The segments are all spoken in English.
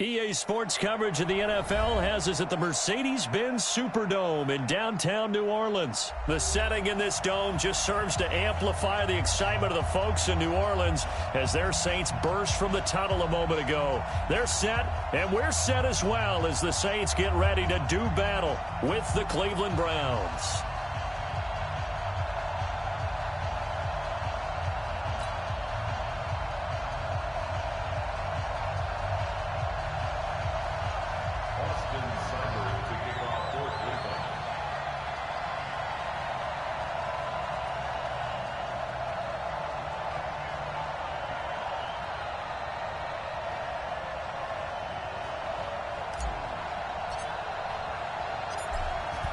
EA Sports coverage of the NFL has us at the Mercedes-Benz Superdome in downtown New Orleans. The setting in this dome just serves to amplify the excitement of the folks in New Orleans as their Saints burst from the tunnel a moment ago. They're set, and we're set as well as the Saints get ready to do battle with the Cleveland Browns.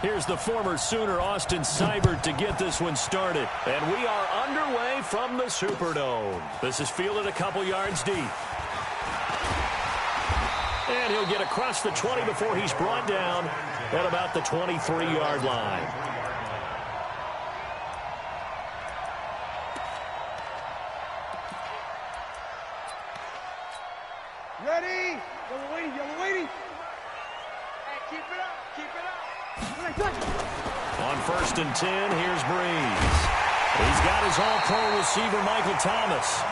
Here's the former Sooner, Austin Seibert, to get this one started. And we are underway from the Superdome. This is fielded a couple yards deep. And he'll get across the 20 before he's brought down at about the 23-yard line. Ready? You're waiting. Hey, keep it up. On 1st and 10, here's Breeze. He's got his all-pro receiver, Michael Thomas.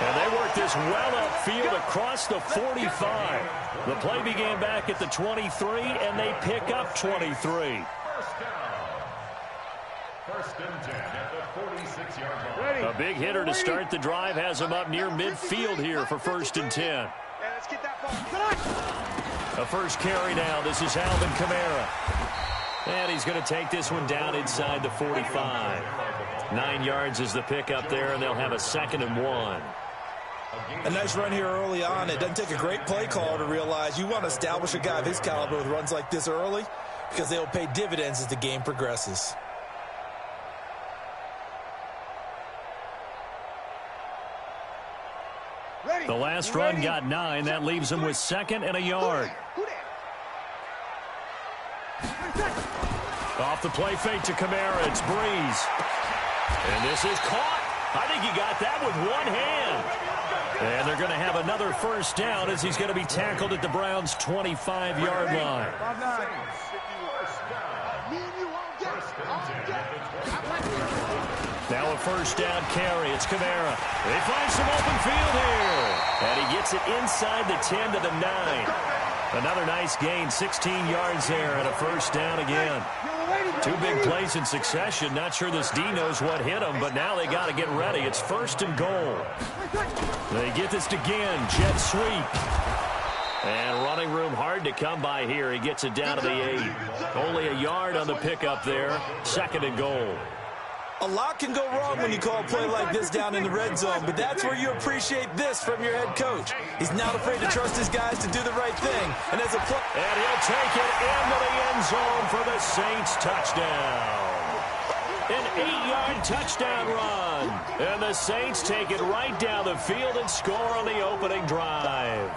And they work this well upfield across the 45. The play began back at the 23, and they pick up 23. First and 10 at the 46-yard line. A big hitter to start the drive has him up near midfield here for 1st and 10. Let's get that ball. A first carry now. This is Alvin Kamara. And he's going to take this one down inside the 45. 9 yards is the pickup there, and they'll have a 2nd and 1. A nice run here early on. It doesn't take a great play caller to realize you want to establish a guy of his caliber with runs like this early because they'll pay dividends as the game progresses. The last run got 9. That leaves him with 2nd and a yard. Off the play fake to Kamara, it's Breeze. And this is caught. I think he got that with one hand. And they're going to have another first down as he's going to be tackled at the Browns' 25-yard line. Now a first down carry. It's Kamara. They find some open field here. And he gets it inside the 10 to the 9. Another nice gain, 16 yards there, and a first down again. 2 big plays in succession. Not sure this D knows what hit him, but now they got to get ready. It's 1st and goal. They get this again. Jet sweep. And running room hard to come by here. He gets it down to the 8. Only a yard on the pickup there. 2nd and goal. A lot can go wrong when you call a play like this down in the red zone, but that's where you appreciate this from your head coach. He's not afraid to trust his guys to do the right thing. And as a play, and he'll take it into the end zone for the Saints touchdown. An 8-yard touchdown run. And the Saints take it right down the field and score on the opening drive.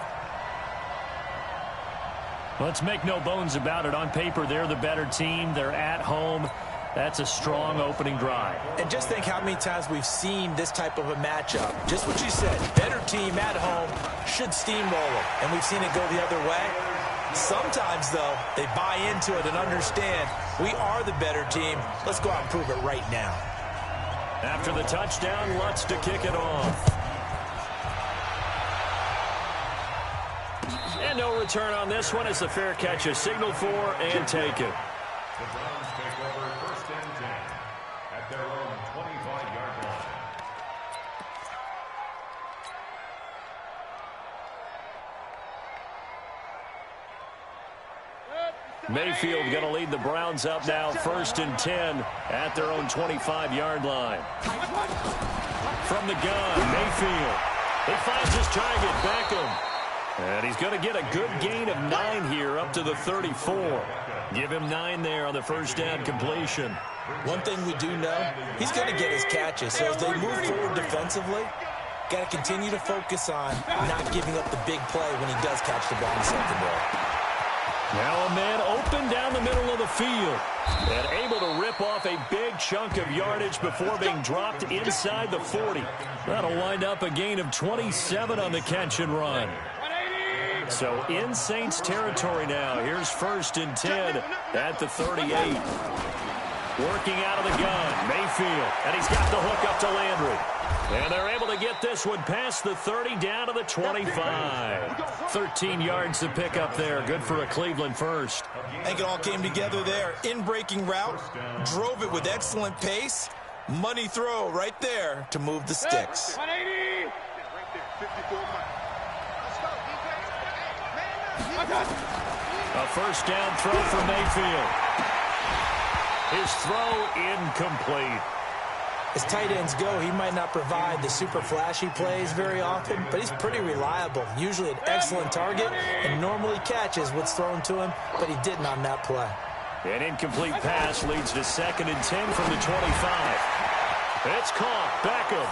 Let's make no bones about it. On paper, they're the better team. They're at home. That's a strong opening drive. And just think how many times we've seen this type of a matchup. Just what you said, better team at home should steamroll them. And we've seen it go the other way. Sometimes, though, they buy into it and understand we are the better team. Let's go out and prove it right now. After the touchdown, Lutz to kick it off. And no return on this one as the fair catch is signaled for and taken. The Browns take over 1st and 10 at their own 25-yard line. Mayfield going to lead the Browns up now, 1st and 10 at their own 25-yard line. From the gun, Mayfield. He finds his target, Beckham. And he's going to get a good gain of 9 here up to the 34. Give him 9 there on the first down completion. One thing we do know, he's going to get his catches. So as they move forward defensively, got to continue to focus on not giving up the big play when he does catch the ball in the secondary. Now a man open down the middle of the field and able to rip off a big chunk of yardage before being dropped inside the 40. That'll wind up a gain of 27 on the catch and run. So in Saints territory now. Here's 1st and 10 at the 38. Working out of the gun, Mayfield. And he's got the hook up to Landry. And they're able to get this one past the 30 down to the 25. 13 yards to pick up there. Good for a Cleveland first. I think it all came together there. In-breaking route, drove it with excellent pace. Money throw right there to move the sticks. 180. Right there, 54 miles. Let's go. A first down throw for Mayfield. His throw incomplete. As tight ends go, he might not provide the super flashy plays very often, but he's pretty reliable. Usually an excellent target and normally catches what's thrown to him, but he didn't on that play. An incomplete pass leads to 2nd and 10 from the 25. It's caught. Beckham.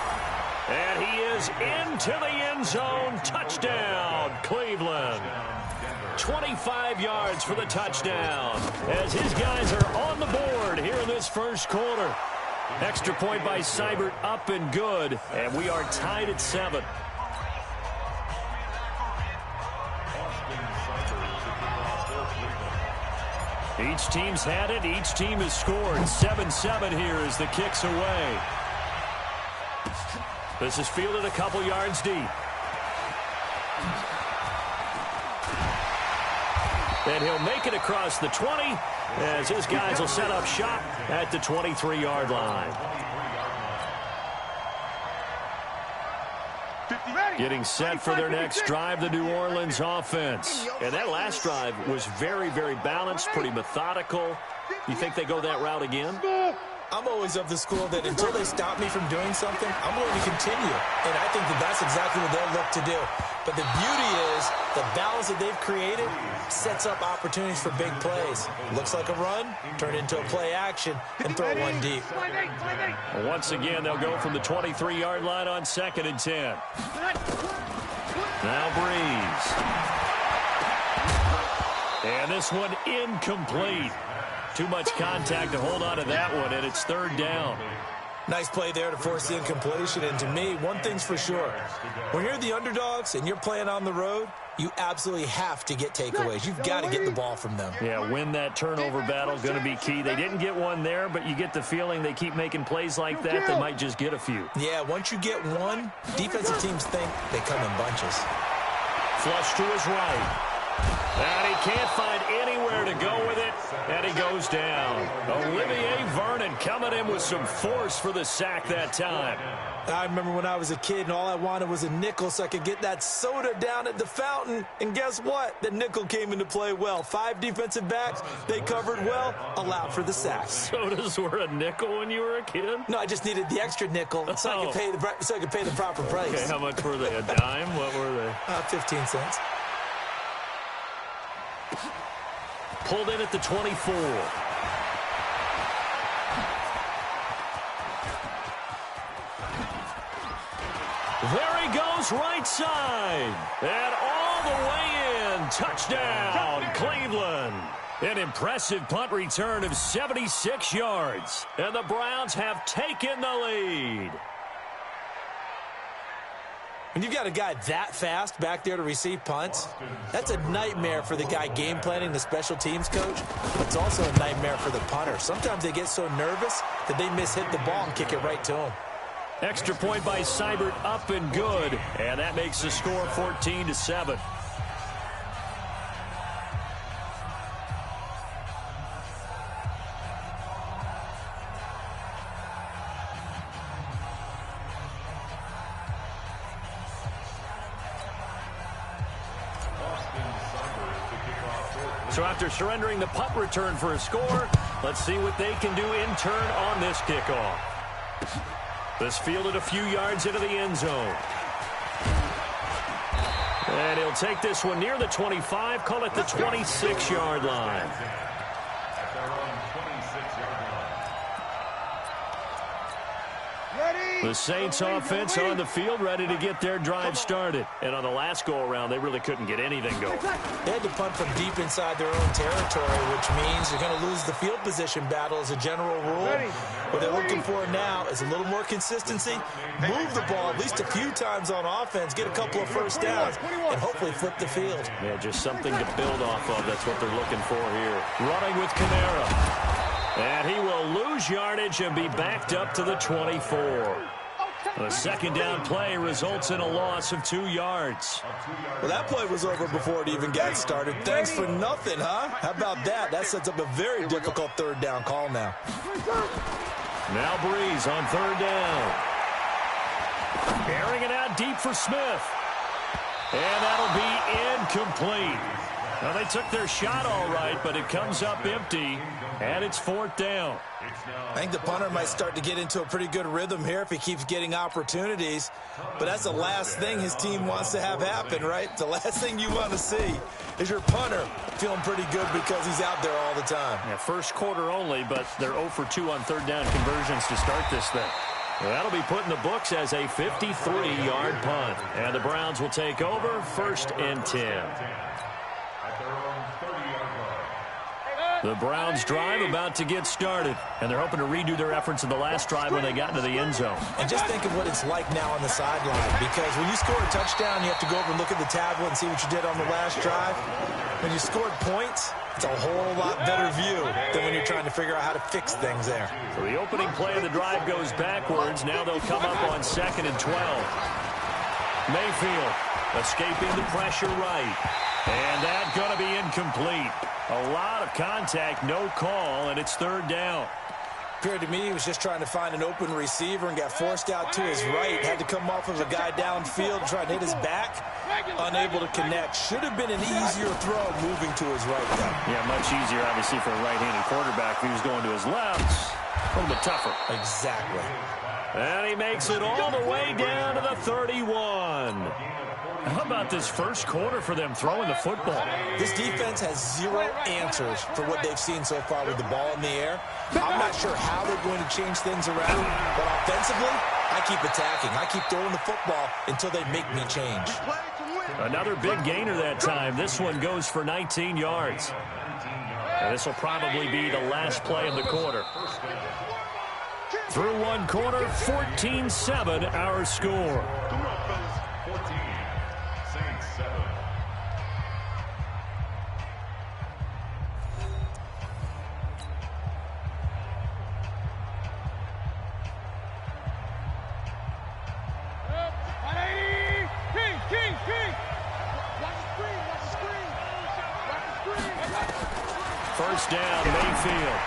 And he is into the end zone. Touchdown, Cleveland. 25 yards for the touchdown as his guys are on the board here in this first quarter. Extra point by Seibert, up and good, and we are tied at 7. Each team's had it. Each team has scored. 7-7 here as the kick's away. This is fielded a couple yards deep. And he'll make it across the 20 as his guys will set up shop at the 23-yard line. Getting set for their next drive, the New Orleans offense. And that last drive was very, very balanced, pretty methodical. You think they go that route again? I'm always of the school that until they stop me from doing something, I'm going to continue. And I think that that's exactly what they'll look to do. But the beauty is the balance that they've created sets up opportunities for big plays. Looks like a run, turn into a play action, and throw one deep. Once again, they'll go from the 23-yard line on 2nd and 10. Now Breeze. And this one incomplete. Too much contact to hold on to that one, and it's 3rd down. Nice play there to force the incompletion. And to me, one thing's for sure. When you're the underdogs and you're playing on the road, you absolutely have to get takeaways. You've got to get the ball from them. Yeah, win that turnover battle, going to be key. They didn't get one there, but you get the feeling they keep making plays like that, they might just get a few. Yeah, once you get one, defensive teams think they come in bunches. Flush to his right. And he can't find anywhere to go with it, and he goes down. Olivier Vernon coming in with some force for the sack that time. I remember when I was a kid and all I wanted was a nickel so I could get that soda down at the fountain. And guess what? The nickel came into play well. 5 defensive backs, they covered well, allowed for the sacks. Sodas were a nickel when you were a kid? No, I just needed the extra nickel so I could pay the proper price. Okay, how much were they? A dime? What were they? 15 cents. Pulled in at the 24. There he goes, right side. And all the way in. Touchdown, Cleveland. An impressive punt return of 76 yards. And the Browns have taken the lead. When you've got a guy that fast back there to receive punts, that's a nightmare for the guy game planning, the special teams coach. But it's also a nightmare for the punter. Sometimes they get so nervous that they mishit the ball and kick it right to him. Extra point by Seibert, up and good. And that makes the score 14-7. So after surrendering the punt return for a score, let's see what they can do in turn on this kickoff. This fielded a few yards into the end zone. And he'll take this one near the 25, call it the 26-yard line. The Saints offense on the field, ready to get their drive started. And on the last go-around, they really couldn't get anything going. They had to punt from deep inside their own territory, which means you're going to lose the field position battle as a general rule. What they're looking for now is a little more consistency, move the ball at least a few times on offense, get a couple of first downs, and hopefully flip the field. Yeah, just something to build off of. That's what they're looking for here. Running with Kamara. And he will lose yardage and be backed up to the 24. The second down play results in a loss of 2 yards. Well, that play was over before it even got started. Thanks for nothing, huh? How about that? That sets up a very difficult third down call now. Now Breeze on third down. Airing it out deep for Smith. And that'll be incomplete. Now, they took their shot all right, but it comes up empty, and it's fourth down. I think the punter might start to get into a pretty good rhythm here if he keeps getting opportunities. But that's the last thing his team wants to have happen, right? The last thing you want to see is your punter feeling pretty good because he's out there all the time. Yeah, first quarter only, but they're 0 for 2 on third down conversions to start this thing. Well, that'll be put in the books as a 53-yard punt. And the Browns will take over, 1st and 10. The Browns drive about to get started, and they're hoping to redo their efforts in the last drive when they got into the end zone. And just think of what it's like now on the sideline, because when you score a touchdown, you have to go over and look at the tablet and see what you did on the last drive. When you scored points, it's a whole lot better view than when you're trying to figure out how to fix things there. So the opening play of the drive goes backwards. Now they'll come up on 2nd and 12. Mayfield escaping the pressure right. And that's going to be incomplete. A lot of contact, no call, and it's third down. Appeared to me he was just trying to find an open receiver and got forced out to his right. Had to come off of a guy downfield, trying to hit his back. Unable to connect. Should have been an easier throw moving to his right, though. Yeah, much easier, obviously, for a right-handed quarterback. If he was going to his left, a little bit tougher. Exactly. And he makes it all the way down to the 31. How about this first quarter for them throwing the football? This defense has zero answers for what they've seen so far with the ball in the air. I'm not sure how they're going to change things around, but offensively, I keep attacking. I keep throwing the football until they make me change. Another big gainer that time. This one goes for 19 yards. And this will probably be the last play of the quarter. Through one quarter, 14-7 our score. First down, Mayfield.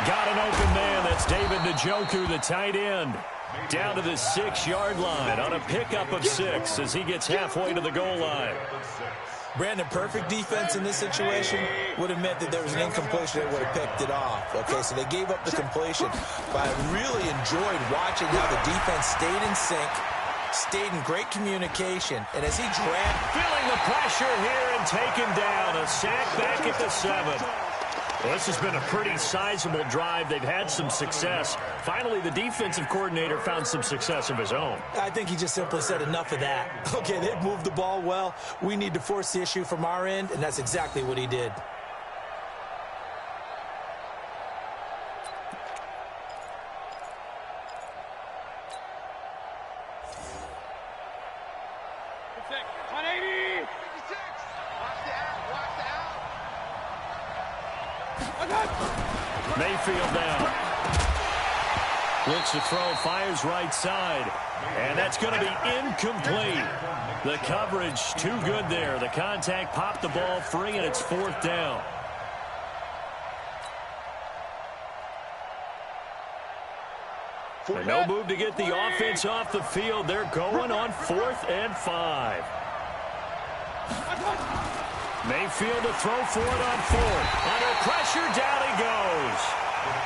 Got an open man. That's David Njoku, the tight end. Down to the 6-yard line on a pickup of 6 as he gets halfway to the goal line. Brandon, perfect defense in this situation would have meant that there was an incompletion that would have picked it off. Okay, so they gave up the completion. But I really enjoyed watching how the defense stayed in sync, stayed in great communication, and as he dragged... Feeling the pressure here and taken down. A sack back at the 7. Well, this has been a pretty sizable drive. They've had some success. Finally, the defensive coordinator found some success of his own. I think he just simply said enough of that. Okay, they've moved the ball well. We need to force the issue from our end, and that's exactly what he did. Mayfield down. Looks to throw, fires right side. And that's going to be incomplete. The coverage too good there. The contact popped the ball free, and it's fourth down. And no move to get the offense off the field. They're going on 4th and 5. Mayfield to throw for it on 4th. Under pressure, down he goes.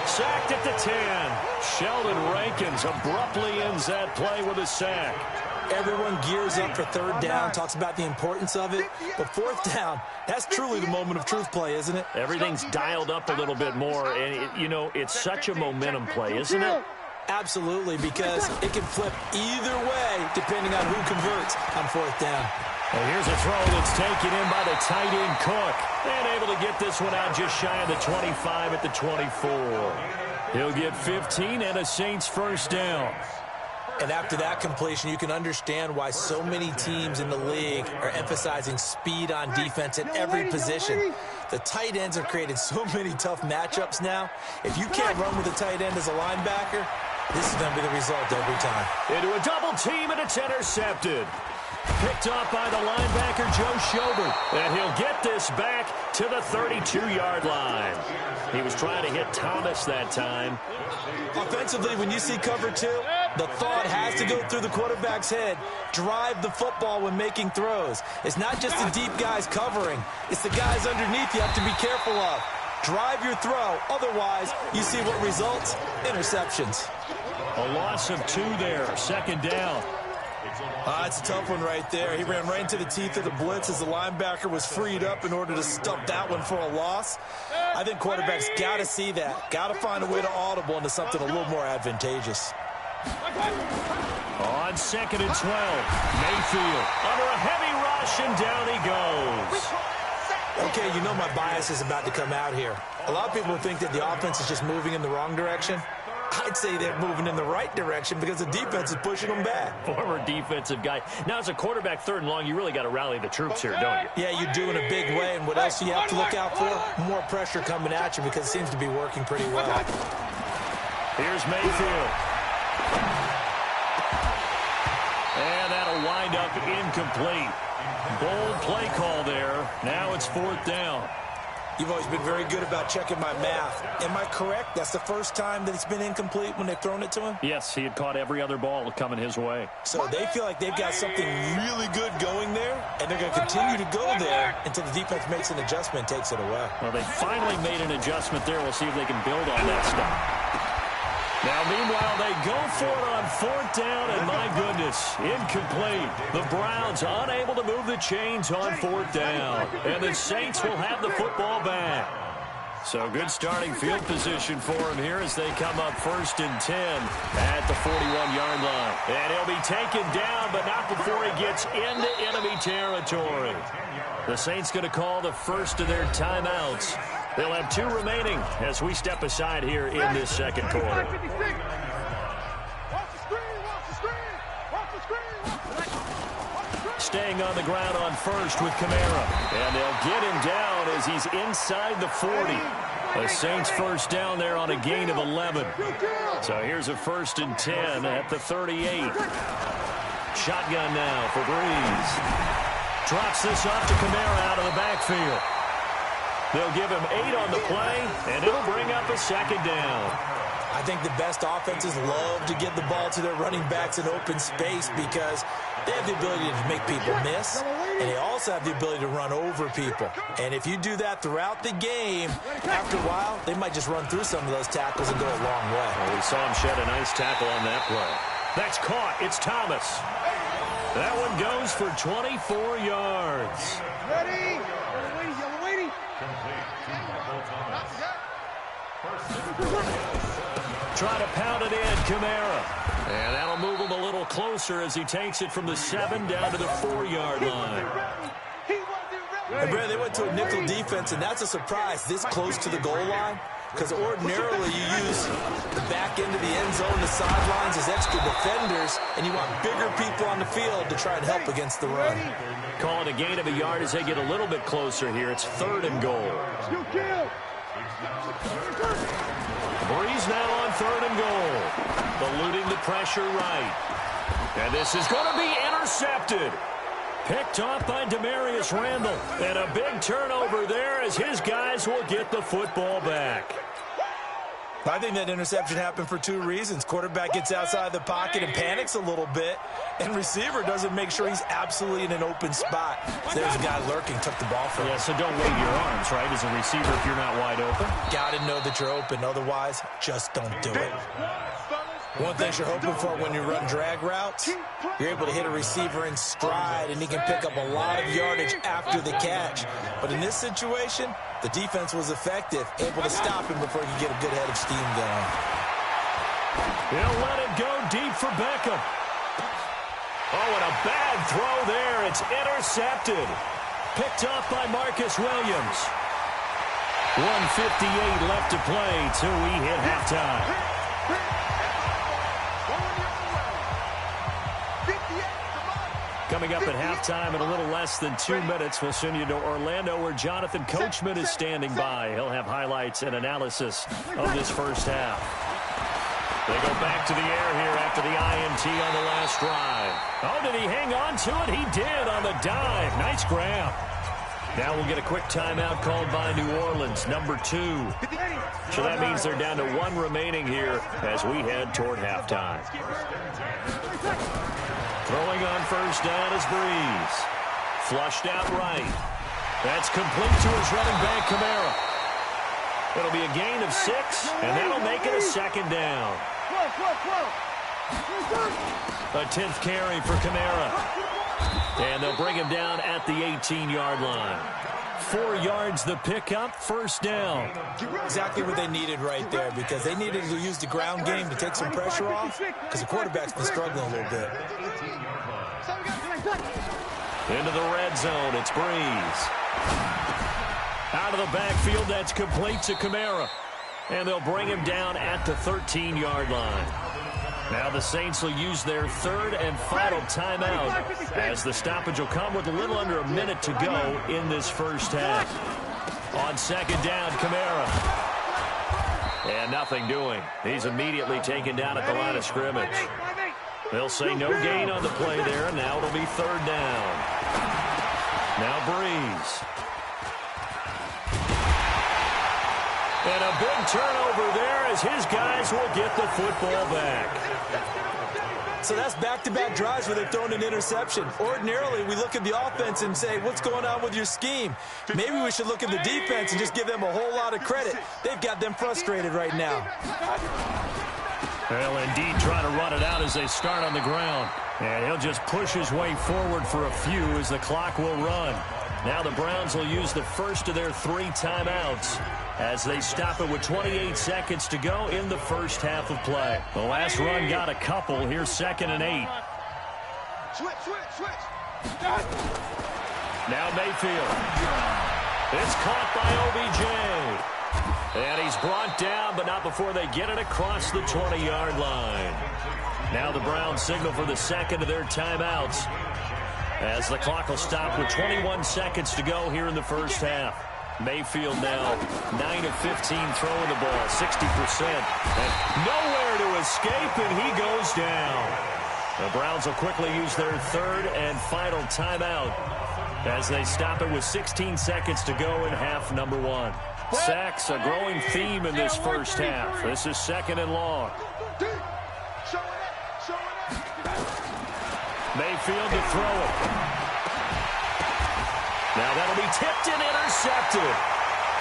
Sacked at the 10. Sheldon Rankins abruptly ends that play with a sack. Everyone gears up for third down, talks about the importance of it. But fourth down, that's truly the moment of truth play, isn't it? Everything's dialed up a little bit more. And, you know, it's such a momentum play, isn't it? Absolutely, because it can flip either way depending on who converts on fourth down. Well, here's a throw that's taken in by the tight end Cook. And able to get this one out just shy of the 25 at the 24. He'll get 15 and a Saints first down. And after that completion, you can understand why so many teams in the league are emphasizing speed on defense at every position. The tight ends have created so many tough matchups now. If you can't run with a tight end as a linebacker, this is going to be the result every time. Into a double team, and it's intercepted. Picked off by the linebacker, Joe Schobert. And he'll get this back to the 32-yard line. He was trying to hit Thomas that time. Offensively, when you see cover two, the thought has to go through the quarterback's head. Drive the football when making throws. It's not just the deep guys covering. It's the guys underneath you have to be careful of. Drive your throw. Otherwise, you see what results? Interceptions. A loss of 2 there. Second down. It's a tough one right there. He ran right into the teeth of the blitz as the linebacker was freed up in order to stop that one for a loss. I think quarterbacks got to see that. Got to find a way to audible into something a little more advantageous. On 2nd and 12, Mayfield under a heavy rush, and down he goes. Okay, you know my bias is about to come out here. A lot of people think that the offense is just moving in the wrong direction. I'd say they're moving in the right direction because the defense is pushing them back. Former defensive guy. Now, as a quarterback, 3rd and long, you really got to rally the troops here, don't you? Yeah, you do in a big way. And what else do you have to look out for? More pressure coming at you because it seems to be working pretty well. Here's Mayfield. And that'll wind up incomplete. Bold play call there. Now it's 4th down. You've always been very good about checking my math. Am I correct? That's the first time that it's been incomplete when they've thrown it to him? Yes, he had caught every other ball coming his way. So they feel like they've got something really good going there, and they're going to continue to go there until the defense makes an adjustment and takes it away. Well, they finally made an adjustment there. We'll see if they can build on that stuff. Now, meanwhile, they go for it on 4th down, and my goodness, incomplete. The Browns unable to move the chains on 4th down, and the Saints will have the football back. So good starting field position for him here as they come up 1st and 10 at the 41-yard line. And he'll be taken down, but not before he gets into enemy territory. The Saints going to call the first of their timeouts. They'll have 2 remaining as we step aside here in this second quarter. Staying on the ground on 1st with Kamara. And they'll get him down as he's inside the 40. The Saints first down there on a gain of 11. So here's a 1st and 10 at the 38. Shotgun now for Breeze. Drops this off to Kamara out of the backfield. They'll give him 8 on the play, and it'll bring up a 2nd down. I think the best offenses love to get the ball to their running backs in open space because they have the ability to make people miss, and they also have the ability to run over people. And if you do that throughout the game, after a while, they might just run through some of those tackles and go a long way. Well, we saw him shed a nice tackle on that play. That's caught. It's Thomas. That one goes for 24 yards. Ready? Waiting. Try to pound it in, Kamara. And that'll move him a little closer as he takes it from the 7 down to the 4-yard line. And Brad, they went to a nickel defense, and that's a surprise this close to the goal line. Because ordinarily you use the back end of the end zone, the sidelines as extra defenders, and you want bigger people on the field to try and help against the run. Call it a gain of a yard as they get a little bit closer here. It's 3rd and goal. Breeze now on 3rd and goal. Eluding the pressure right. And this is going to be intercepted. Picked off by Demarius Randall. And a big turnover there as his guys will get the football back. I think that interception happened for 2 reasons. Quarterback gets outside the pocket and panics a little bit, and receiver doesn't make sure he's absolutely in an open spot. So there's a guy lurking, took the ball from him. Yeah, so don't wave your arms, right, as a receiver if you're not wide open. Got to know that you're open. Otherwise, just don't do it. One thing you're hoping for when you run drag routes, you're able to hit a receiver in stride, and he can pick up a lot of yardage after the catch. But in this situation, the defense was effective, able to stop him before he could get a good head of steam going. He'll let it go deep for Beckham. Oh, and a bad throw there. It's intercepted. Picked off by Marcus Williams. 1:58 left to play till we hit halftime. Coming up at halftime in a little less than 2 minutes, we'll send you to Orlando where Jonathan Coachman is standing by. He'll have highlights and analysis of this first half. They go back to the air here after the INT on the last drive. Oh, did he hang on to it? He did on the dive. Nice grab. Now we'll get a quick timeout called by New Orleans, number 2. So that means they're down to 1 remaining here as we head toward halftime. Throwing on first down is Breeze. Flushed out right. That's complete to his running back, Kamara. It'll be a gain of 6, and that'll make it a second down. A 10th carry for Kamara. And they'll bring him down at the 18-yard line. 4 yards the pickup, first down. Exactly what they needed right there, because they needed to use the ground game to take some pressure off, because the quarterback's been struggling a little bit. Into the red zone, it's Breeze. Out of the backfield, that's complete to Kamara. And they'll bring him down at the 13-yard line. Now the Saints will use their 3rd and final timeout as the stoppage will come with a little under a minute to go in this first half. On second down, Kamara. And nothing doing. He's immediately taken down at the line of scrimmage. They'll say no gain on the play there, and now it'll be 3rd down. Now Breeze. And a big turnover there as his guys will get the football back. So that's back-to-back drives where they've thrown an interception. Ordinarily, we look at the offense and say, what's going on with your scheme? Maybe we should look at the defense and just give them a whole lot of credit. They've got them frustrated right now. Well, indeed, trying to run it out as they start on the ground. And he'll just push his way forward for a few as the clock will run. Now the Browns will use the first of their 3 timeouts as they stop it with 28 seconds to go in the first half of play. The last run got a couple. Here's 2nd and 8. Switch. Now Mayfield. It's caught by OBJ. And he's brought down, but not before they get it across the 20-yard line. Now the Browns signal for the second of their timeouts as the clock will stop with 21 seconds to go here in the first half. Mayfield now 9 of 15 throwing the ball, 60%. And nowhere to escape, and he goes down. The Browns will quickly use their 3rd and final timeout as they stop it with 16 seconds to go in half number 1. Sacks, a growing theme in this first half. This is 2nd and long. Mayfield to throw it. Now that'll be tipped and intercepted.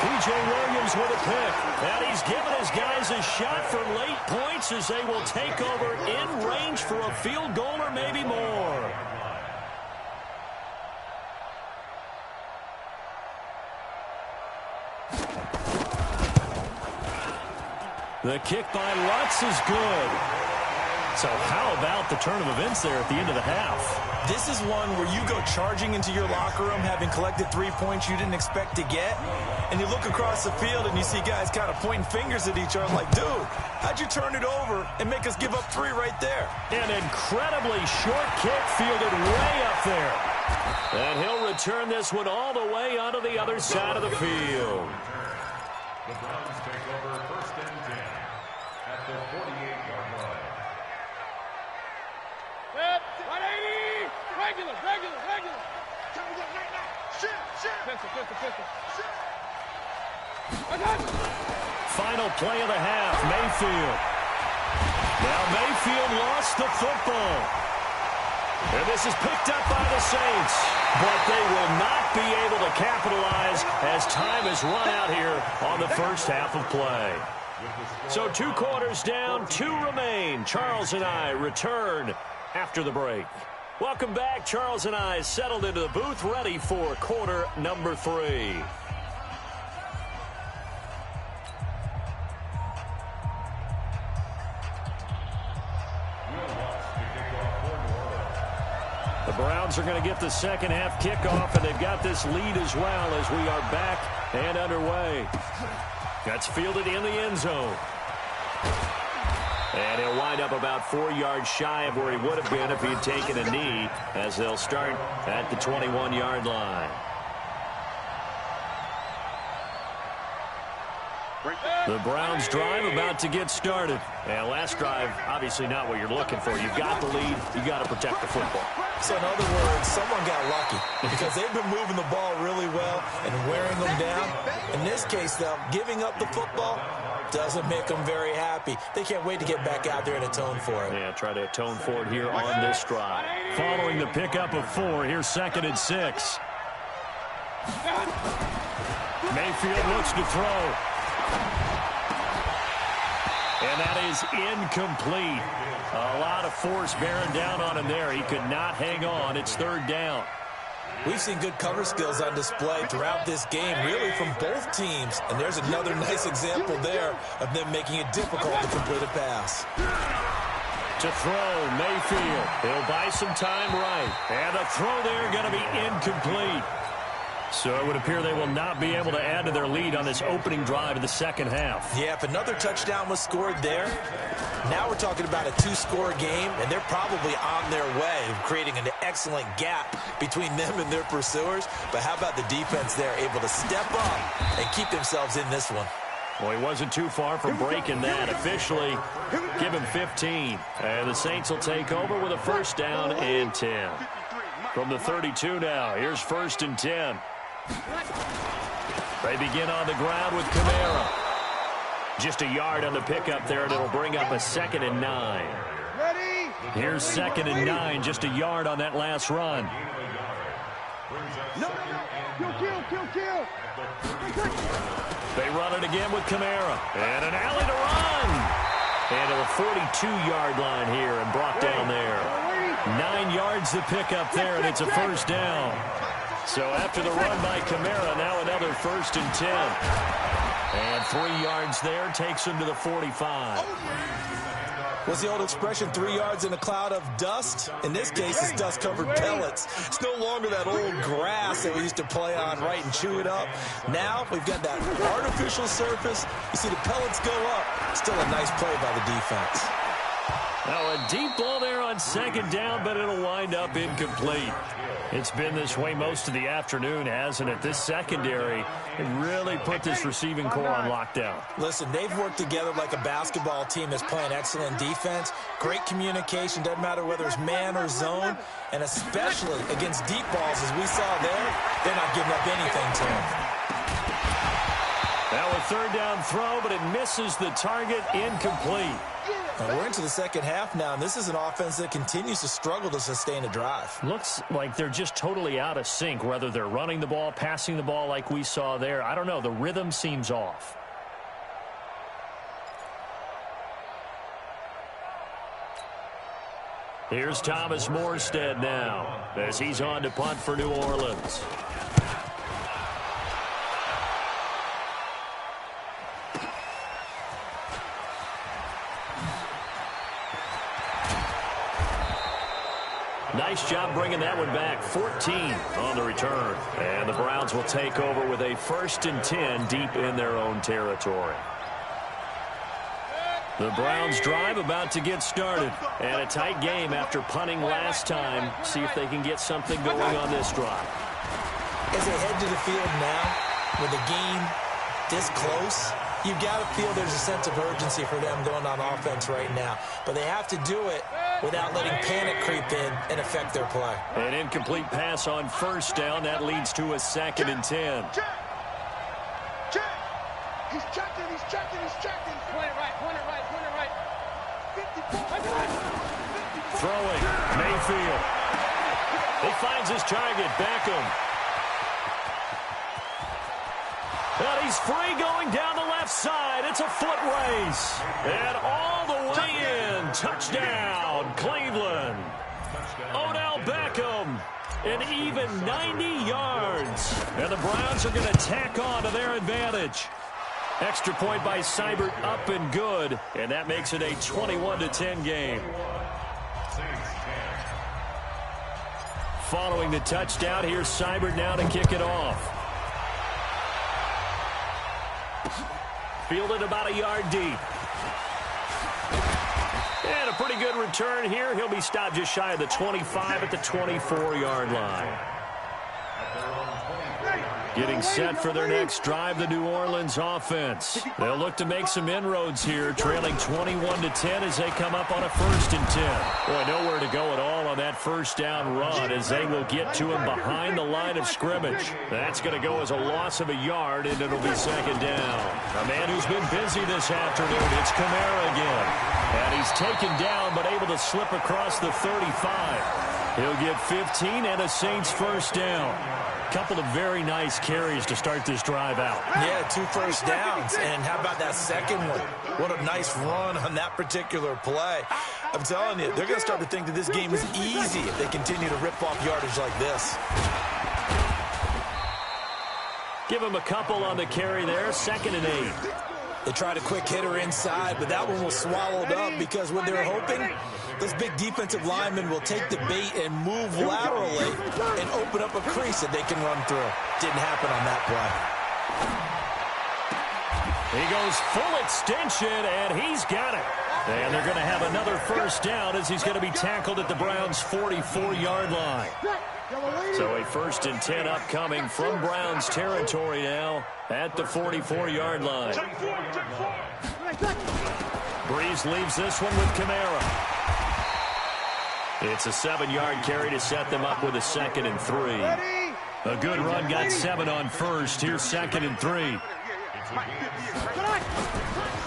P.J. Williams with a pick. And he's given his guys a shot for late points as they will take over in range for a field goal or maybe more. The kick by Lutz is good. So how about the turn of events there at the end of the half? This is one where you go charging into your locker room having collected 3 points you didn't expect to get, and you look across the field and you see guys kind of pointing fingers at each other like, dude, how'd you turn it over and make us give up 3 right there? An incredibly short kick fielded way up there. And he'll return this one all the way onto the other side of the field. The Browns take over 1st and 10 at the 48-yard line. 180! Regular. Pistol. Final play of the half, Mayfield. Now Mayfield lost the football. And this is picked up by the Saints. But they will not be able to capitalize as time has run out here on the first half of play. So 2 quarters down, 2 remain. Charles and I return after the break. Welcome back. Charles and I settled into the booth, ready for quarter number 3. Browns are going to get the second half kickoff, and they've got this lead as well as we are back and underway. That's fielded in the end zone. And he'll wind up about 4 yards shy of where he would have been if he had taken a knee, as they'll start at the 21-yard line. The Browns drive about to get started. And last drive, obviously not what you're looking for. You've got the lead. You've got to protect the football. So in other words, someone got lucky because they've been moving the ball really well and wearing them down. In this case, though, giving up the football doesn't make them very happy. They can't wait to get back out there and atone for it. Yeah, try to atone for it here on this drive. Following the pickup of 4, here's 2nd and 6. Mayfield looks to throw. And that is incomplete. A lot of force bearing down on him there. He could not hang on. It's 3rd down. We've seen good cover skills on display throughout this game, really from both teams. And there's another nice example there of them making it difficult to complete a pass. To throw, Mayfield. He'll buy some time right. And the throw there going to be incomplete. So it would appear they will not be able to add to their lead on this opening drive of the second half. Yeah, if another touchdown was scored there, now we're talking about a 2-score game, and they're probably on their way of creating an excellent gap between them and their pursuers. But how about the defense there, able to step up and keep themselves in this one? Well, he wasn't too far from breaking that. Officially, give him 15. And the Saints will take over with a 1st down and 10. From the 32 now, here's 1st and 10. They begin on the ground with Kamara. Just a yard on the pickup there, and it'll bring up a 2nd and 9. Here's 2nd and 9, just a yard on that last run. Kill. They run it again with Kamara. And an alley to run. And to the 42-yard line here and brought down there. 9 yards to pick up there, and it's a 1st down. So after the run by Kamara, now another 1st and 10. And 3 yards there takes him to the 45. What's the old expression, 3 yards in a cloud of dust? In this case, it's dust-covered pellets. It's no longer that old grass that we used to play on, right, and chew it up. Now we've got that artificial surface. You see the pellets go up. Still a nice play by the defense. Now a deep ball there on 2nd down, but it'll wind up incomplete. It's been this way most of the afternoon, hasn't it? This secondary really put this receiving core on lockdown. Listen, they've worked together like a basketball team that's playing excellent defense. Great communication, doesn't matter whether it's man or zone. And especially against deep balls, as we saw there, they're not giving up anything to him. Now a 3rd down throw, but it misses the target, incomplete. Now we're into the second half now, and this is an offense that continues to struggle to sustain a drive. Looks like they're just totally out of sync, whether they're running the ball, passing the ball like we saw there. I don't know. The rhythm seems off. Here's Thomas Morstead now as he's on to punt for New Orleans. Nice job bringing that one back. 14 on the return. And the Browns will take over with a 1st and 10 deep in their own territory. The Browns drive about to get started. And a tight game after punting last time. See if they can get something going on this drive. As they head to the field now, with the game this close, you've got to feel there's a sense of urgency for them going on offense right now. But they have to do it without letting panic creep in and affect their play. An incomplete pass on 1st down. That leads to a 2nd and 10. Check. He's checking. Point it right. 54. Throwing. Mayfield. He finds his target. Beckham. And he's free going down the left side. It's a foot race. And all the way in. Touchdown, Cleveland. Odell Beckham. An even 90 yards. And the Browns are going to tack on to their advantage. Extra point by Seibert, up and good. And that makes it a 21-10 game. following the touchdown. Here's Seibert now to kick it off. Fielded about a yard deep. And a pretty good return here. He'll be stopped just shy of the 25 at the 24-yard line. Getting set for their next drive, the New Orleans offense. They'll look to make some inroads here, trailing 21-10 as they come up on a 1st and 10. Boy, nowhere to go at all on that first down run as they will get to him behind the line of scrimmage. That's going to go as a loss of a yard, and it'll be 2nd down. A man who's been busy this afternoon, it's Kamara again. And he's taken down but able to slip across the 35. He'll get 15 and a Saints 1st down. Couple of very nice carries to start this drive out. Yeah, 2 first downs. And how about that second one? What a nice run on that particular play. I'm telling you, they're going to start to think that this game is easy if they continue to rip off yardage like this. Give him a couple on the carry there. 2nd and 8. They tried a quick hitter inside, but that one was swallowed up because what they're hoping, those big defensive linemen will take the bait and move laterally and open up a crease that they can run through. Didn't happen on that play. He goes full extension, and he's got it. And they're going to have another 1st down as he's going to be tackled at the Browns' 44-yard line. So a 1st and 10 upcoming from Browns territory now at the 44-yard line. Breeze leaves this one with Kamara. It's a 7-yard carry to set them up with a 2nd and 3. A good run got 7 on 1st. Here's 2nd and 3.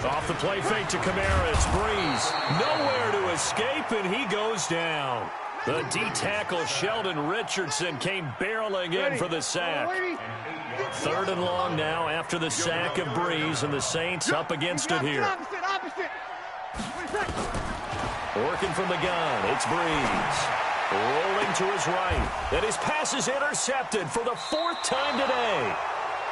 Off the play fake to Kamara. It's Breeze. Nowhere to escape, and he goes down. The D-tackle Sheldon Richardson came barreling in for the sack. 3rd and long now after the sack of Breeze, and the Saints up against it here. Working from the gun, it's Breeze. Rolling to his right. And his pass is intercepted for the 4th time today.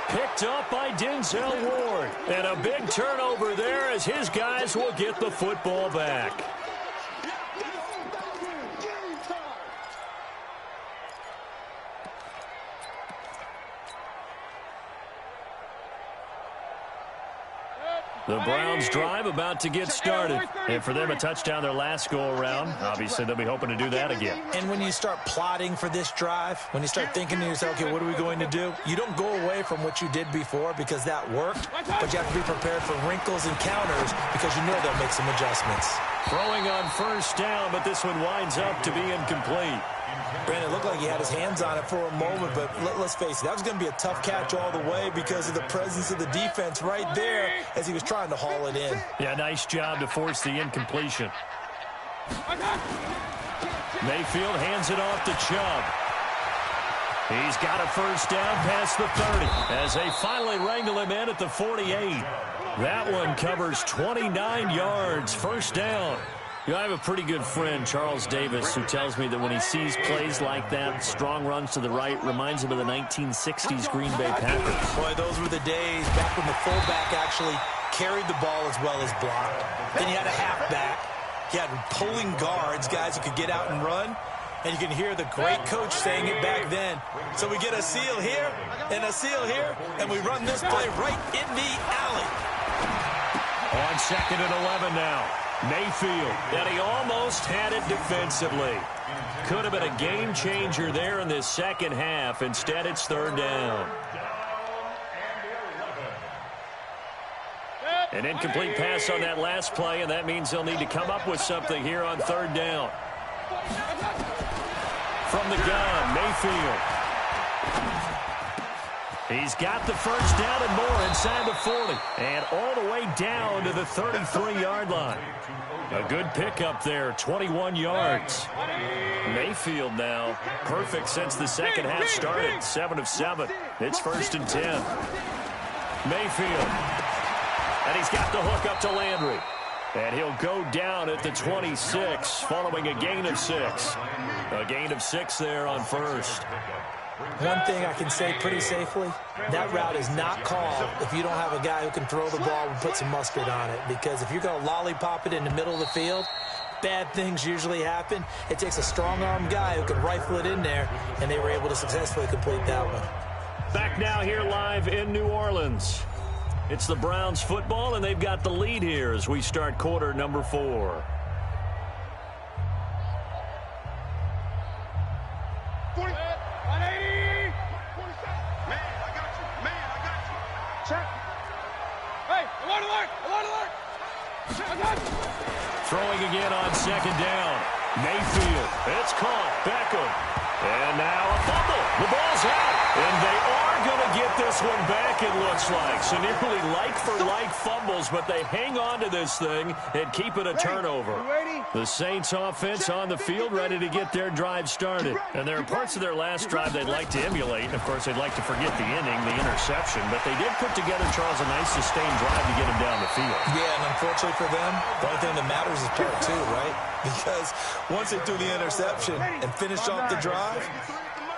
Picked up by Denzel Ward. And a big turnover there as his guys will get the football back. The Browns drive about to get started. And for them, a touchdown their last go-around. Obviously, they'll be hoping to do that again. And when you start plotting for this drive, when you start thinking to yourself, okay, what are we going to do? You don't go away from what you did before because that worked, but you have to be prepared for wrinkles and counters because you know they'll make some adjustments. Throwing on 1st down, but this one winds up to be incomplete. Brandon, it looked like he had his hands on it for a moment, but let's face it, that was going to be a tough catch all the way because of the presence of the defense right there as he was trying to haul it in. Yeah, nice job to force the incompletion. Mayfield hands it off to Chubb. He's got a 1st down past the 30 as they finally wrangle him in at the 48. That one covers 29 yards, 1st down. You know, I have a pretty good friend, Charles Davis, who tells me that when he sees plays like that, strong runs to the right, reminds him of the 1960s Green Bay Packers. Boy, those were the days back when the fullback actually carried the ball as well as blocked. Then you had a halfback. You had pulling guards, guys who could get out and run. And you can hear the great coach saying it back then. So we get a seal here and a seal here, and we run this play right in the alley. On 2nd and 11 now. Mayfield, and he almost had it defensively. Could have been a game changer there in this 2nd half. Instead, it's 3rd down. An incomplete pass on that last play, and that means they'll need to come up with something here on 3rd down. From the gun, Mayfield. He's got the 1st down and more inside the 40. And all the way down to the 33-yard line. A good pickup there, 21 yards. Mayfield now, perfect since the 2nd half started, 7 of 7. It's 1st and 10. Mayfield. And he's got the hook up to Landry. And he'll go down at the 26 following a gain of 6. A gain of 6 there on 1st. One thing I can say pretty safely, that route is not called if you don't have a guy who can throw the ball and put some mustard on it. Because if you're going to lollipop it in the middle of the field, bad things usually happen. It takes a strong-arm guy who can rifle it in there, and they were able to successfully complete that one. Back now here live in New Orleans. It's the Browns football, and they've got the lead here as we start quarter number 4. 180. 47. Man, I got you. Man, I got you. Check. Hey, alert, alert, alert, alert. Check, I got you. Throwing again on second down. Mayfield. It's caught. Beckham. And now a fumble. The ball's out. And they are going to get this one back, it looks like. So nearly like-for-like fumbles, but they hang on to this thing and keep it a turnover. The Saints offense on the field ready to get their drive started. And there are parts of their last drive they'd like to emulate. And, of course, they'd like to forget the inning, the interception. But they did put together, Charles, a nice sustained drive to get him down the field. Yeah, and unfortunately for them, the only thing that matters is part 2, right? Because once they threw the interception and finished off the drive,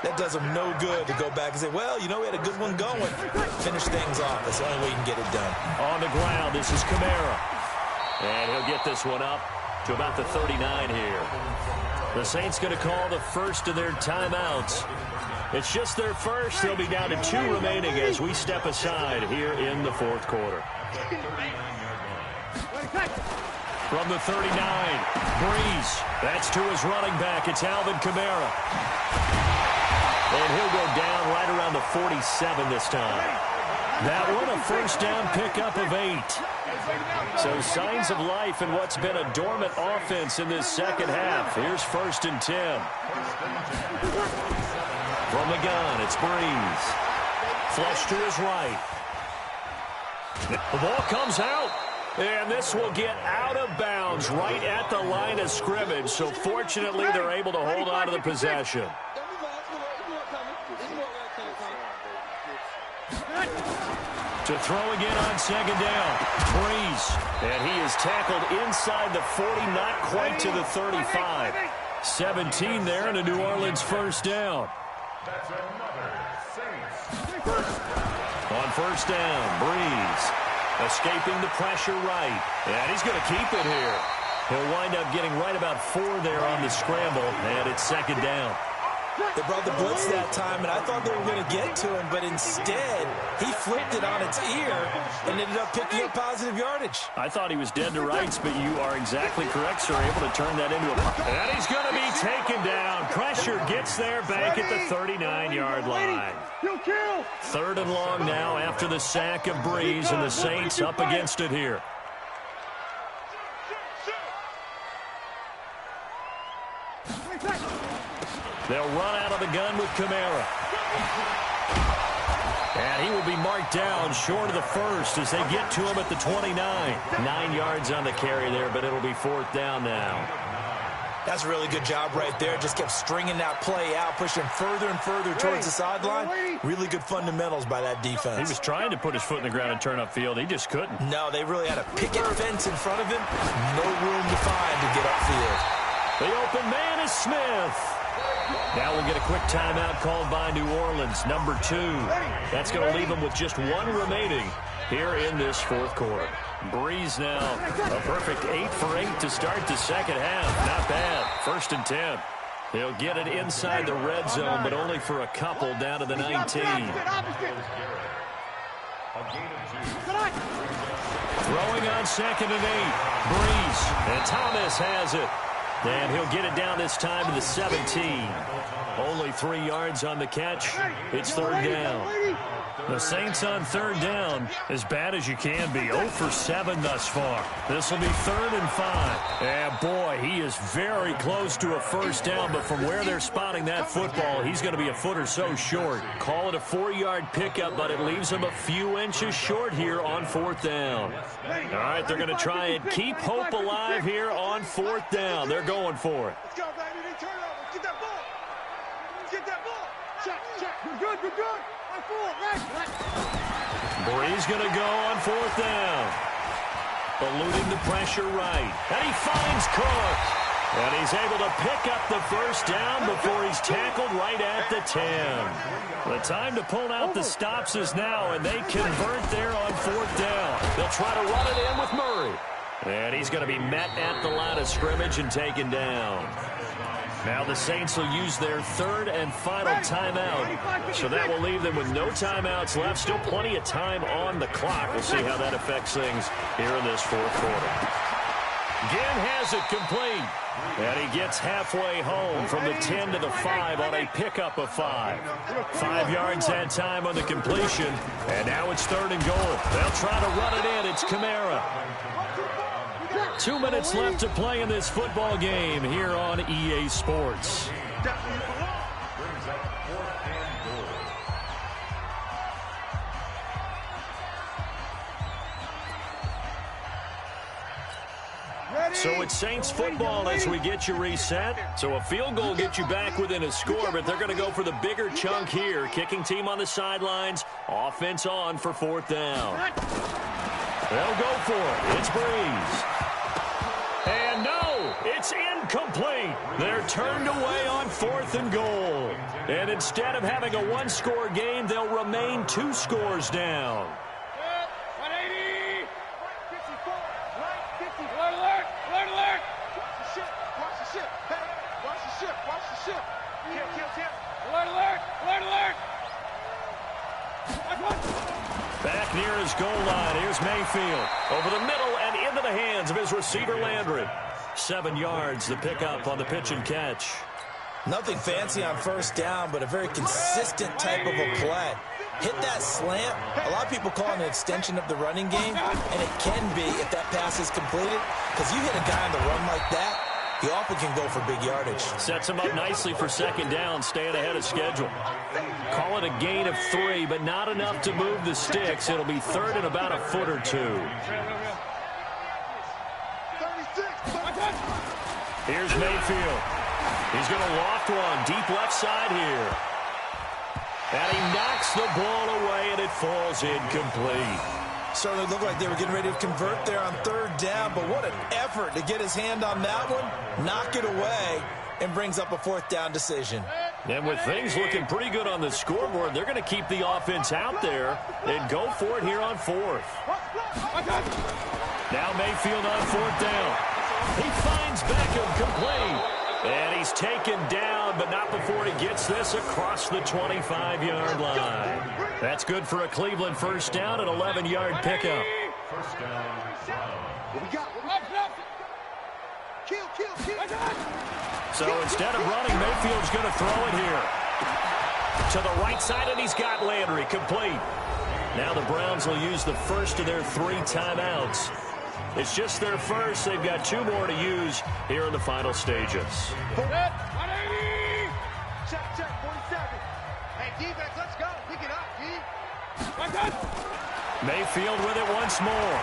that does them no good to go back and say, well, you know, we had a good one going. Finish things off. That's the only way you can get it done. On the ground, this is Kamara. And he'll get this one up to about the 39 here. The Saints going to call the first of their timeouts. It's just their first. They'll be down to 2 remaining as we step aside here in the fourth quarter. From the 39, Breeze. That's to his running back. It's Alvin Kamara. And he'll go down right around the 47 this time. That one, a first down pickup of 8. So signs of life in what's been a dormant offense in this second half. Here's 1st and 10. From the gun, it's Breeze. Flush to his right. The ball comes out. And this will get out of bounds right at the line of scrimmage. So fortunately, they're able to hold on to the possession. To throw again on second down. Breeze. And he is tackled inside the 40, not quite to the 35. 17 there and a New Orleans first down. That's another Saints. On first down, Breeze. Escaping the pressure right. And he's going to keep it here. He'll wind up getting right about 4 there on the scramble. And it's second down. They brought the blitz that time, and I thought they were going to get to him, but instead, he flipped it on its ear and ended up picking up positive yardage. I thought he was dead to rights, but you are exactly correct, sir. Able to turn that into a... And he's going to be taken down. Pressure gets there back at the 39-yard line. 3rd and long now after the sack of Breeze, and the Saints up against it here. They'll run out of the gun with Kamara. And he will be marked down short of the first as they get to him at the 29. 9 yards on the carry there, but it'll be 4th down now. That's a really good job right there. Just kept stringing that play out, pushing further and further towards the sideline. Really good fundamentals by that defense. He was trying to put his foot in the ground and turn upfield. He just couldn't. No, they really had a picket fence in front of him. No room to find to get upfield. The open man is Smith. Now we'll get a quick timeout called by New Orleans, number 2. That's going to leave them with just 1 remaining here in this fourth quarter. Breeze now, a perfect 8 for 8 to start the second half. Not bad. 1st and 10. He'll get it inside the red zone, but only for a couple down to the 19. Throwing on 2nd and 8. Breeze, and Thomas has it. And he'll get it down this time to the 17. Only 3 yards on the catch. It's 3rd down. The Saints on 3rd down, as bad as you can be. 0 for 7 thus far. This will be 3rd and 5. And boy, he is very close to a first down, but from where they're spotting that football, he's going to be a foot or so short. Call it a 4-yard pickup, but it leaves him a few inches short here on 4th down. All right, they're going to try and keep hope alive here on 4th down. They're going for it. Let's go, baby. They turn over. Get that ball. Get that ball. Check, check. We're good, we're good. On 4, right. Breeze going to go on 4th down. Eluding the pressure right. And he finds Cook. And he's able to pick up the first down before he's tackled right at the 10. The time to pull out the stops is now, and they convert there on 4th down. They'll try to run it in with Murray. And he's going to be met at the line of scrimmage and taken down. Now the Saints will use their third and final timeout. So that will leave them with no timeouts left. Still plenty of time on the clock. We'll see how that affects things here in this fourth quarter. Ginn has it complete. And he gets halfway home from the 10 to the 5 on a pickup of 5. 5 yards that time on the completion. And now it's 3rd and goal. They'll try to run it in. It's Kamara. 2 minutes left to play in this football game here on EA Sports. So it's Saints football as we get you reset. So a field goal gets you back within a score, but they're going to go for the bigger chunk here. Kicking team on the sidelines. Offense on for 4th down. They'll go for it. It's Breeze. And no, it's incomplete. They're turned away on 4th and goal. And instead of having a 1-score game, they'll remain 2 scores down. 180. 54. 50. Alert, alert. Alert, alert. Watch the ship. Watch the ship. Hey, watch the ship. Watch the ship. Kill. Alert, alert. Alert, alert. Back near his goal line. Here's Mayfield. Over the middle and into the hands of his receiver, Landry. 7 yards, the pickup on the pitch and catch. Nothing fancy on 1st down, but a very consistent type of a play. Hit that slant. A lot of people call it an extension of the running game, and it can be if that pass is completed, because you hit a guy on the run like that, he often can go for big yardage. Sets him up nicely for 2nd down, staying ahead of schedule. Call it a gain of 3, but not enough to move the sticks. It'll be 3rd and about a foot or 2. Here's Mayfield. He's going to loft one deep left side here. And he knocks the ball away, and it falls incomplete. Certainly looked like they were getting ready to convert there on 3rd down, but what an effort to get his hand on that one, knock it away, and brings up a 4th down decision. And with things looking pretty good on the scoreboard, they're going to keep the offense out there and go for it here on 4th. Now Mayfield on 4th down. He finds Beckham complete. And he's taken down, but not before he gets this across the 25-yard line. That's good for a Cleveland 1st down, an 11-yard pickup. 1st down. What we got? Kill. So instead of running, Mayfield's going to throw it here. To the right side, and he's got Landry complete. Now the Browns will use the first of their 3 timeouts. It's just their first. They've got 2 more to use here in the final stages. 180. Check, 47. Hey, defense, let's go. Pick it up, D. Mayfield with it once more.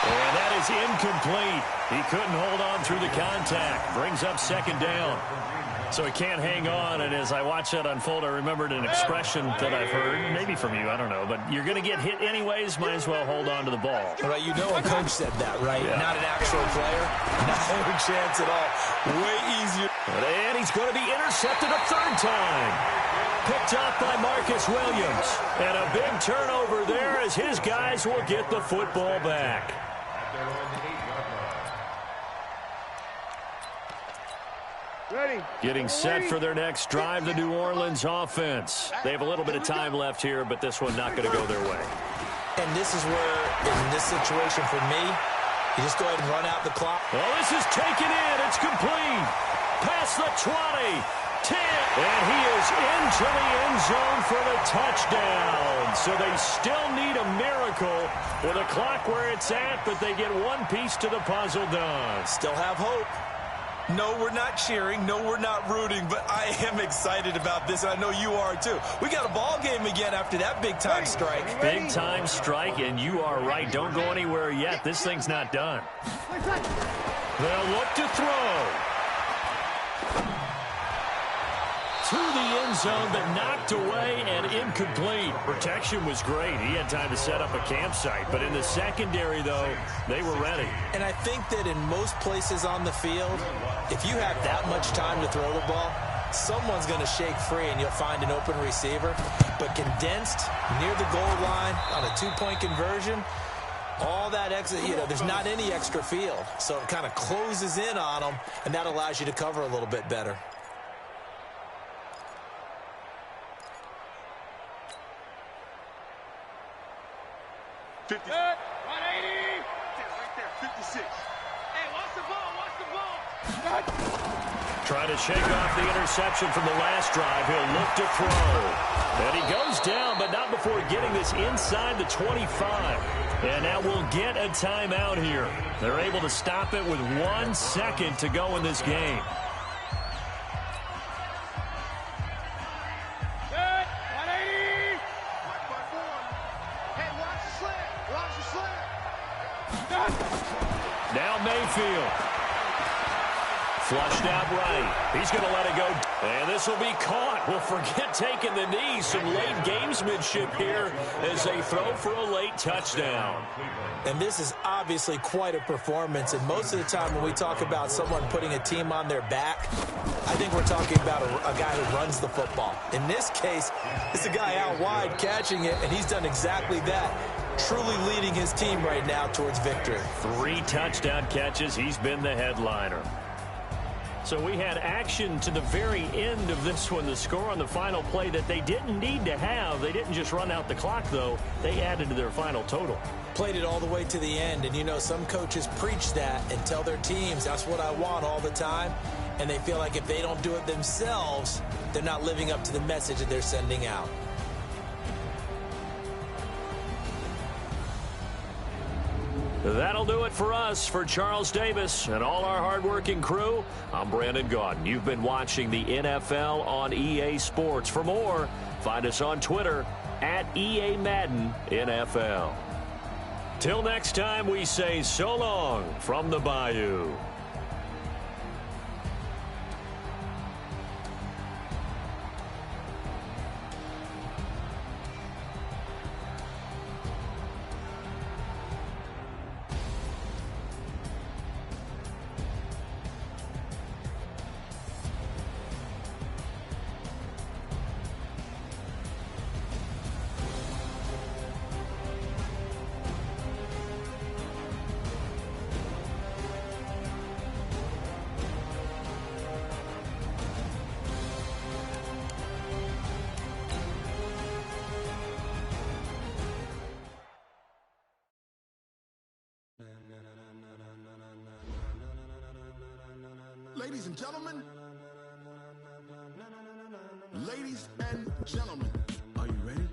And that is incomplete. He couldn't hold on through the contact. Brings up 2nd down. So he can't hang on, and as I watch that unfold, I remembered an expression that I've heard, maybe from you, I don't know, but you're going to get hit anyways, might as well hold on to the ball. Right, you know a coach said that, right? Yeah. Not an actual player. No chance at all. Way easier. And he's going to be intercepted a 3rd time. Picked up by Marcus Williams. And a big turnover there as his guys will get the football back. Ready. Getting set for their next drive, the New Orleans offense. They have a little bit of time left here, but this one not going to go their way. And this is where, in this situation for me, you just go ahead and run out the clock. Well, this is taken in. It's complete. Past the 20, 10, and he is into the end zone for the touchdown. So they still need a miracle with a clock where it's at, but they get one piece to the puzzle done. Still have hope. No, we're not cheering. No, we're not rooting, but I am excited about this, and I know you are too. We got a ball game again after that big-time strike. Big-time strike, and you are right. Don't go anywhere yet. This thing's not done. They'll look to throw. To the end zone, but knocked away and incomplete. Protection was great. He had time to set up a campsite. But in the secondary, though, they were ready. And I think that in most places on the field, if you have that much time to throw the ball, someone's going to shake free and you'll find an open receiver. But condensed near the goal line on a 2-point conversion, All that extra, there's not any extra field. So it kind of closes in on them, and that allows you to cover a little bit better. Good. 180. Right there, 56. Hey, watch the ball, watch the ball. Trying to shake off the interception from the last drive. He'll look to throw. And he goes down, but not before getting this inside the 25. And now we'll get a timeout here. They're able to stop it with 1 second to go in this game. Good. 180. Hey, watch the slant. Watch the slant. Now Mayfield. Flushed out right. He's going to let it go. And this will be caught. Well, forget taking the knee. Some late gamesmanship here as they throw for a late touchdown. And this is obviously quite a performance. And most of the time when we talk about someone putting a team on their back, I think we're talking about a guy who runs the football. In this case, it's a guy out wide catching it, and he's done exactly that. Truly leading his team right now towards victory. 3 touchdown catches. He's been the headliner. So we had action to the very end of this one. The score on the final play that they didn't need to have. They didn't just run out the clock, though. They added to their final total. Played it all the way to the end. And, some coaches preach that and tell their teams, that's what I want all the time. And they feel like if they don't do it themselves, they're not living up to the message that they're sending out. That'll do it for us. For Charles Davis and all our hardworking crew, I'm Brandon Gaudin. You've been watching the NFL on EA Sports. For more, find us on Twitter at EA Madden NFL. Till next time, we say so long from the Bayou. Ladies and gentlemen, are you ready?